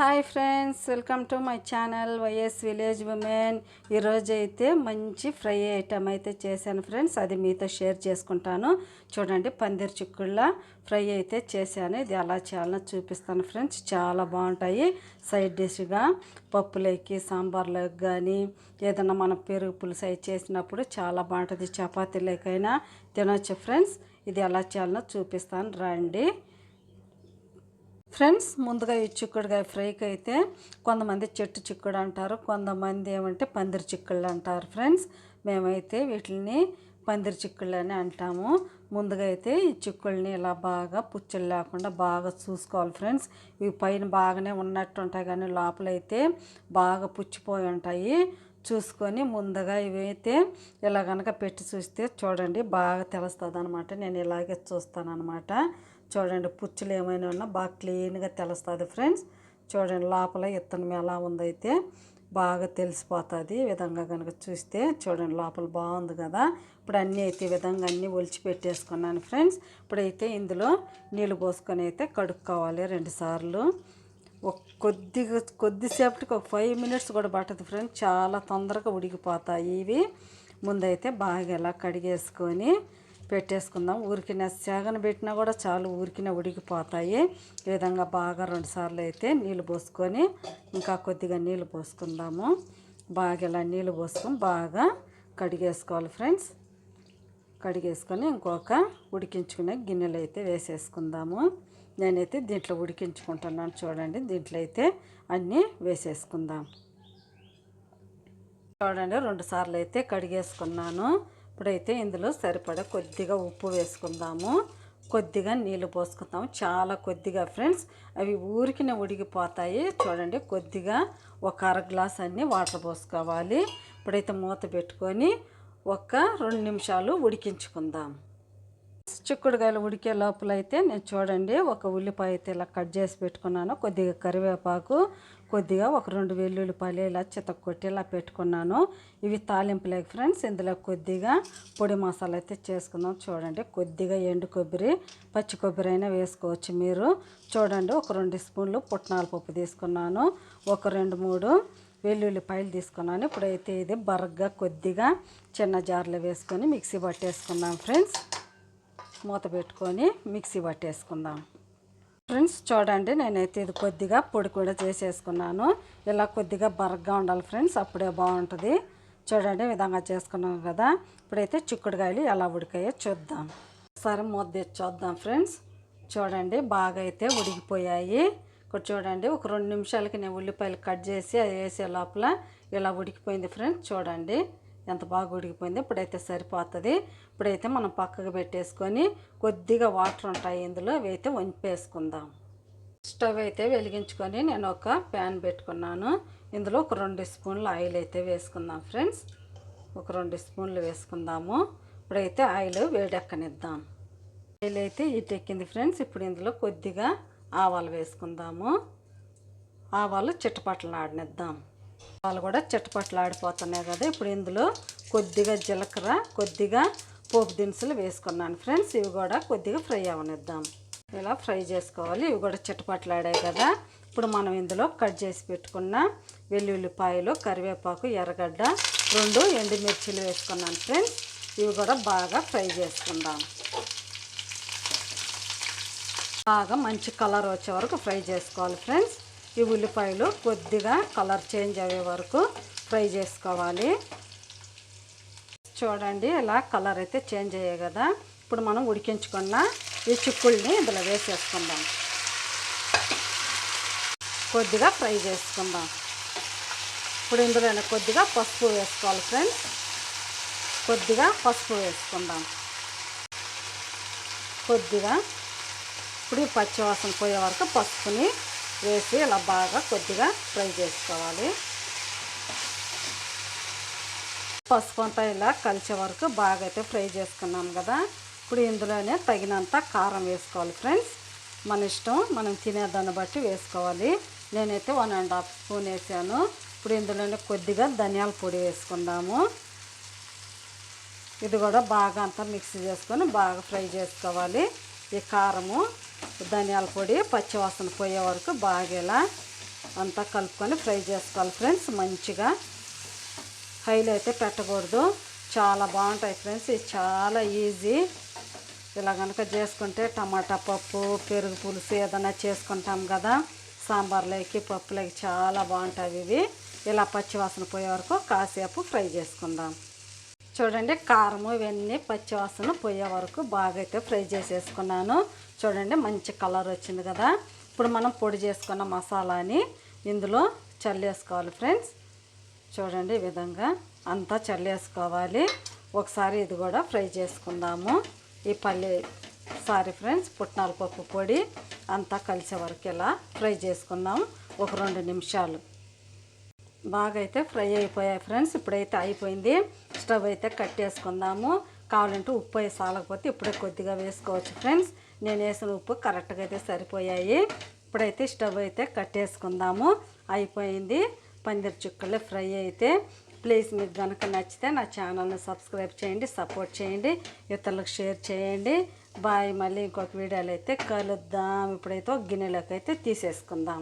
Hi friends, welcome to my channel YS village women. ఈరోజు అయితే మంచి ఫ్రై ఐటమ్ అయితే చేశాను ఫ్రెండ్స్. అది మీతో షేర్ చేసుకుంటాను. చూడండి, పందిరి చిక్కుళ్ళ ఫ్రై అయితే చేశాను. ఇది ఎలా చేయాలో చూపిస్తాను ఫ్రెండ్స్. చాలా బాగుంటాయి. సైడ్ డిష్గా పప్పులోకి, సాంబార్లోకి కానీ ఏదైనా మనం పెరుగు పులుసు అయి చేసినప్పుడు చాలా బాగుంటుంది. చపాతీలోకైనా తినొచ్చు ఫ్రెండ్స్. ఇది ఎలా చేయాలో చూపిస్తాను రండి ఫ్రెండ్స్. ముందుగా ఈ చిక్కుడుకాయ ఫ్రైకి అయితే కొంతమంది చెట్టు చిక్కుడు అంటారు, కొంతమంది ఏమంటే పందిరి చిక్కుళ్ళు అంటారు ఫ్రెండ్స్. మేమైతే వీటిని పందిరి చిక్కుళ్ళు అని అంటాము. ముందుగా అయితే ఈ చిక్కుళ్ళని ఇలా బాగా పుచ్చులు లేకుండా బాగా చూసుకోవాలి ఫ్రెండ్స్. ఇవి పైన బాగానే ఉన్నట్టు ఉంటాయి, కానీ లోపలైతే బాగా పుచ్చిపోయి ఉంటాయి. చూసుకొని ముందుగా ఇవైతే ఇలా కనుక పెట్టి చూస్తే చూడండి బాగా తెలుస్తుంది అనమాట. నేను ఇలాగే చూస్తాను అనమాట. చూడండి, పుచ్చులు ఏమైనా ఉన్నా బాగా క్లీన్గా తెలుస్తుంది ఫ్రెండ్స్. చూడండి, లోపల ఇత్తనం ఎలా ఉందైతే బాగా తెలిసిపోతుంది. ఈ విధంగా కనుక చూస్తే చూడండి లోపల బాగుంది కదా. ఇప్పుడు అన్నీ అయితే ఈ విధంగా అన్నీ ఒలిచి పెట్టేసుకున్నాను ఫ్రెండ్స్. ఇప్పుడైతే ఇందులో నీళ్ళు పోసుకొని అయితే కడుక్కోవాలి 2 సార్లు. కొద్దిసేపటికి ఒక 5 మినిట్స్ కూడా పట్టదు ఫ్రెండ్స్. చాలా తొందరగా ఉడికిపోతాయి ఇవి. ముందైతే బాగా ఇలా కడిగేసుకొని పెట్టేసుకుందాం. ఊరికిన సేగన పెట్టినా కూడా చాలు, ఊరికిన ఉడికిపోతాయి. ఈ విధంగా బాగా 2 సార్లు అయితే నీళ్ళు పోసుకొని ఇంకా కొద్దిగా నీళ్ళు పోసుకుందాము. బాగా ఇలా నీళ్ళు పోసుకొని బాగా కడిగేసుకోవాలి ఫ్రెండ్స్. కడిగేసుకొని ఇంకొక ఉడికించుకునే గిన్నెలు అయితే వేసేసుకుందాము. నేనైతే దీంట్లో ఉడికించుకుంటున్నాను. చూడండి, దీంట్లో అయితే అన్నీ వేసేసుకుందాం. చూడండి, 2 సార్లు అయితే కడిగేసుకున్నాను. ఇప్పుడైతే ఇందులో సరిపడా కొద్దిగా ఉప్పు వేసుకుందాము. కొద్దిగా నీళ్ళు పోసుకుందాము, చాలా కొద్దిగా ఫ్రెండ్స్. అవి ఊరికినే ఉడికిపోతాయి. చూడండి, కొద్దిగా ఒక 1/2 గ్లాస్ అన్నీ వాటర్ పోసుకోవాలి. ఇప్పుడైతే మూత పెట్టుకొని ఒక 2 నిమిషాలు ఉడికించుకుందాం. చిక్కుడుకాయలు ఉడికే లోపల అయితే నేను చూడండి ఒక ఉల్లిపాయ అయితే ఇలా కట్ చేసి పెట్టుకున్నాను. కొద్దిగా కరివేపాకు, కొద్దిగా ఒక 2 వెల్లుల్లిపాయలు ఇలా చితక్కొట్టి ఇలా పెట్టుకున్నాను. ఇవి తాలింపులేక ఫ్రెండ్స్. ఇందులో కొద్దిగా పొడి మసాలా అయితే చేసుకుందాం. చూడండి, కొద్దిగా ఎండు కొబ్బరి, పచ్చి కొబ్బరి అయినా వేసుకోవచ్చు మీరు. చూడండి, ఒక 2 స్పూన్లు పుట్నాల పప్పు తీసుకున్నాను. ఒక 2-3 వెల్లుల్లిపాయలు తీసుకున్నాను. ఇప్పుడైతే ఇది బరగ్గా కొద్దిగా చిన్న జార్లో వేసుకొని మిక్సీ పట్టేసుకున్నాం ఫ్రెండ్స్. మూత పెట్టుకొని మిక్సీ పట్టేసుకుందాం ఫ్రెండ్స్. చూడండి, నేనైతే ఇది కొద్దిగా పొడి కూడా చేసేసుకున్నాను. ఇలా కొద్దిగా బరగ్గా ఉండాలి ఫ్రెండ్స్, అప్పుడే బాగుంటుంది. చూడండి, విధంగా చేసుకున్నాం కదా. ఇప్పుడైతే చిక్కుడుకాయలు ఎలా ఉడికాయో చూద్దాం. ఒకసారి మూత తెచ్చి చూద్దాం ఫ్రెండ్స్. చూడండి, బాగా అయితే ఉడికిపోయాయి. ఇక్కడ చూడండి, ఒక 2 నిమిషాలకి నేను ఉల్లిపాయలు కట్ చేసి అది వేసే లోపల ఇలా ఉడికిపోయింది ఫ్రెండ్స్. చూడండి ఎంత బాగా ఉడికిపోయింది. ఇప్పుడైతే సరిపోతుంది. ఇప్పుడైతే మనం పక్కకు పెట్టేసుకొని కొద్దిగా వాటర్ ఉంటాయి ఇందులో, అవి అయితే వంపేసుకుందాం. స్టవ్ అయితే వెలిగించుకొని నేను ఒక ప్యాన్ పెట్టుకున్నాను. ఇందులో ఒక 2 స్పూన్లు ఆయిల్ అయితే వేసుకుందాం ఫ్రెండ్స్. ఒక 2 స్పూన్లు వేసుకుందాము. ఇప్పుడైతే ఆయిల్ వేడెక్కనిద్దాం. ఆయిల్ అయితే ఎక్కింది ఫ్రెండ్స్. ఇప్పుడు ఇందులో కొద్దిగా ఆవాలు వేసుకుందాము. ఆవాలు చిట్టపట్టలు ఆడనిద్దాం. వాళ్ళు కూడా చిట్టపట్లు ఆడిపోతున్నాయి కదా. ఇప్పుడు ఇందులో కొద్దిగా జీలకర్ర, కొద్దిగా పోపు దినుసులు వేసుకున్నాను ఫ్రెండ్స్. ఇవి కూడా కొద్దిగా ఫ్రై అవనిద్దాం. ఇలా ఫ్రై చేసుకోవాలి. ఇవి కూడా చిట్టపట్లు ఆడాయి కదా. ఇప్పుడు మనం ఇందులో కట్ చేసి పెట్టుకున్న వెల్లుల్లిపాయలు, కరివేపాకు, ఎర్రగడ్డ, 2 ఎండుమిర్చిలు వేసుకున్నాను ఫ్రెండ్స్. ఇవి కూడా బాగా ఫ్రై చేసుకుందాం. బాగా మంచి కలర్ వచ్చే వరకు ఫ్రై చేసుకోవాలి ఫ్రెండ్స్. ఈ ఉల్లిపాయలు కొద్దిగా కలర్ చేంజ్ అయ్యే వరకు ఫ్రై చేసుకోవాలి. చూడండి, ఇలా కలర్ అయితే చేంజ్ అయ్యాయి కదా. ఇప్పుడు మనం ఉడికించుకున్న ఈ చిక్కుల్ని ఇందులో వేసేసుకుందాం. కొద్దిగా ఫ్రై చేసుకుందాం. ఇప్పుడు ఇందులో కొద్దిగా పసుపు వేసుకోవాలి ఫ్రెండ్స్. కొద్దిగా పసుపు వేసుకుందాం. కొద్దిగా ఇప్పుడు పచ్చివాసన పోయే వరకు పసుపుని వేసి ఇలా బాగా కొద్దిగా ఫ్రై చేసుకోవాలి. పసుపు అంతా ఇలా కలిసే వరకు బాగా అయితే ఫ్రై చేసుకున్నాం కదా. ఇప్పుడు ఇందులోనే తగినంత కారం వేసుకోవాలి ఫ్రెండ్స్. మన ఇష్టం, మనం తినేదాన్ని బట్టి వేసుకోవాలి. నేనైతే 1.5 స్పూన్ వేసాను. ఇప్పుడు ఇందులోనే కొద్దిగా ధనియాల పొడి వేసుకుందాము. ఇది కూడా బాగా అంతా మిక్స్ చేసుకొని బాగా ఫ్రై చేసుకోవాలి. ఈ కారము, ధనియాల పొడి పచ్చివాసన పోయే వరకు బాగా ఇలా అంతా కలుపుకొని ఫ్రై చేసుకోవాలి ఫ్రెండ్స్. మంచిగా హైలో అయితే పెట్టకూడదు. చాలా బాగుంటాయి ఫ్రెండ్స్. ఇది చాలా ఈజీ. ఇలా కనుక చేసుకుంటే టమాటా పప్పు, పెరుగు పులుసు ఏదైనా చేసుకుంటాం కదా, సాంబార్లోకి పప్పులోకి చాలా బాగుంటాయి ఇవి. ఇలా పచ్చివాసన పోయే వరకు కాసేపు ఫ్రై చేసుకుందాం. చూడండి, కారము ఇవన్నీ పచ్చివాసన పోయే వరకు బాగా అయితే ఫ్రై చేసేసుకున్నాను. చూడండి, మంచి కలర్ వచ్చింది కదా. ఇప్పుడు మనం పొడి చేసుకున్న మసాలాని ఇందులో చల్లేసుకోవాలి ఫ్రెండ్స్. చూడండి, ఈ విధంగా అంతా చల్లేసుకోవాలి. ఒకసారి ఇది కూడా ఫ్రై చేసుకుందాము. ఈ ఫ్రెండ్స్, పుట్నాల పప్పు పొడి అంతా కలిసే వరకు ఇలా ఫ్రై చేసుకుందాము ఒక 2 నిమిషాలు. బాగా అయితే ఫ్రై అయిపోయాయి ఫ్రెండ్స్. ఇప్పుడైతే అయిపోయింది. స్టవ్ అయితే కట్టేసుకుందాము. కావాలంటే ఉప్పు అయి సాలకపోతే ఇప్పుడే కొద్దిగా వేసుకోవచ్చు ఫ్రెండ్స్. నేను వేసిన ఉప్పు కరెక్ట్గా అయితే సరిపోయాయి. ఇప్పుడైతే స్టవ్ అయితే కట్టేసుకుందాము. అయిపోయింది పందిరి చుక్కలు ఫ్రై అయితే. ప్లీజ్ మీకు కనుక నచ్చితే నా ఛానల్ని సబ్స్క్రైబ్ చేయండి, సపోర్ట్ చేయండి, ఇతరులకు షేర్ చేయండి. బాయ్. మళ్ళీ ఇంకొక వీడియోలో అయితే కలుద్దాం. ఇప్పుడైతే ఒక గిన్నెలోకి అయితే తీసేసుకుందాం.